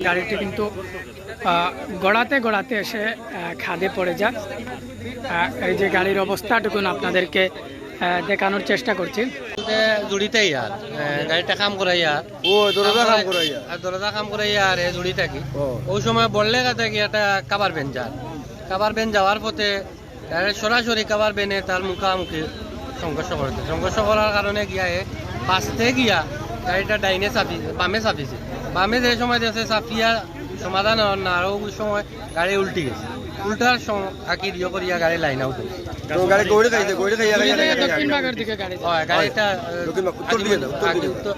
গাড়িটি কিন্তু গড়াতে গড়াতে এসে খাদে পড়ে যায়। এই যে গাড়ির অবস্থাটুকুন আপনাদেরকে দেখানোর চেষ্টা করছি। জুড়িতে ইয়ার গাড়িটা কাম করাই আর দরজা কাম করাই আর জুড়ি থাকি ওই সময় বললে থাকি একটা কাবার বেন যাওয়ার পথে সরাসরি কাবার বেনে তার মুখামুখি সংঘর্ষ করার কারণে গিয়া বাঁচতে গিয়া গাড়িটা ডাইনে বামে চাপিছে। বামে যে সময় দিয়েছে চাপিয়া সমাধান হন না, আরো ওই সময় গাড়ি উল্টি গেছে। উল্টার আঁকি দিয়ে করিয়া গাড়ি লাইন আউট হয়েছে।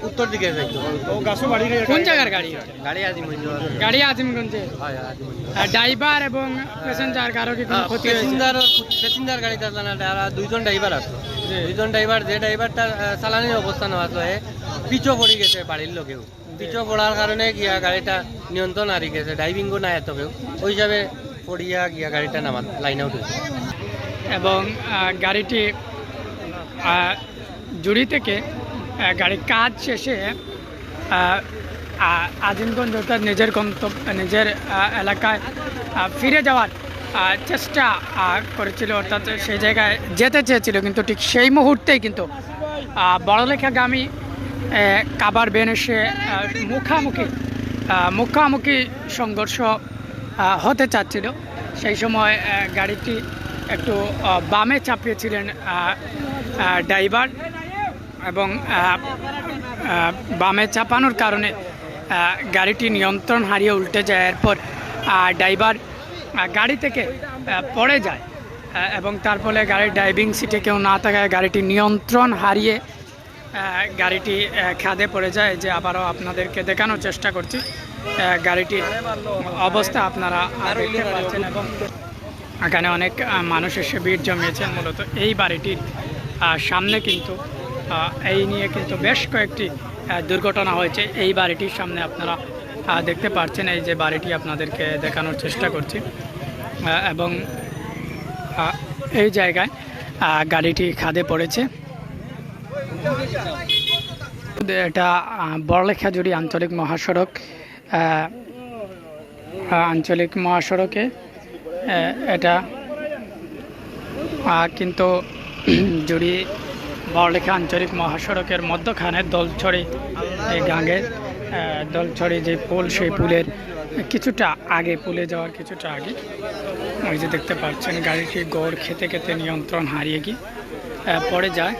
উত্তর দিকে কোন জায়গার গাড়ি? গাড়ি আজিমগঞ্জে। ড্রাইভার এবং প্যাসেঞ্জার কারো কি কোনো ক্ষতি? প্যাসেঞ্জার গাড়িটা দুইজন ড্রাইভার আছে। দুইজন ড্রাইভার, যে ড্রাইভারটা চালানির অবস্থা নেওয়া পিছু পড়ে গেছে বাড়ির লোকেও। পিছু পড়ার কারণে গিয়া গাড়িটা নিয়ন্ত্রণ হারিয়ে গেছে। ড্রাইভিংও নাই এত কেউ, ওই হিসাবে পড়িয়া গিয়া গাড়িটা নামা লাইন আউট হয়েছে। এবং গাড়িটি জুড়ি থেকে গাড়ির কাজ শেষে আজিমগঞ্জ অর্থাৎ নিজের এলাকায় ফিরে যাওয়ার চেষ্টা করেছিল, অর্থাৎ সেই জায়গায় যেতে চেয়েছিল, কিন্তু ঠিক সেই মুহূর্তেই কিন্তু বড়লেখাগামী কাবার বেন এসে মুখামুখি সংঘর্ষ হতে চাচ্ছিল। সেই সময় গাড়িটি একটু বামে চাপিয়েছিলেন ড্রাইভার, এবং বামে চাপানোর কারণে গাড়িটি নিয়ন্ত্রণ হারিয়ে উল্টে যায়। এরপর ড্রাইভার গাড়ি থেকে পড়ে যায় এবং তার ফলে গাড়ির ড্রাইভিং সিটে কেউ না থাকায় গাড়িটি নিয়ন্ত্রণ হারিয়ে গাড়িটি খাদে পড়ে যায়। যে আবারও আপনাদেরকে দেখানোর চেষ্টা করছি গাড়িটির অবস্থা আপনারা দেখতে পাচ্ছেন, এবং এখানে অনেক মানুষ এসে ভিড় জমিয়েছেন। মূলত এই বাড়িটির সামনে কিন্তু এই নিয়ে কিন্তু বেশ কয়েকটি দুর্ঘটনা হয়েছে। এই বাড়িটির সামনে আপনারা দেখতে পাচ্ছেন, এই যে বাড়িটি আপনাদেরকে দেখানোর চেষ্টা করছি, এবং এই জায়গায় গাড়িটি খাদে পড়েছে। এটা বড়লেখাজুড়ি আঞ্চলিক মহাসড়কে এটা কিন্তু জুড়ি বড়লেখা আঞ্চলিক মহাসড়কের মধ্যখানে দলছড়ি এই গাঙ্গের দলছড়ি যে পুল, সেই পুলের কিছুটা আগে, পুলে যাওয়ার কিছুটা আগে ওই যে দেখতে পাচ্ছেন গাড়িটি গড় খেতে নিয়ন্ত্রণ হারিয়ে গিয়ে পড়ে যায়।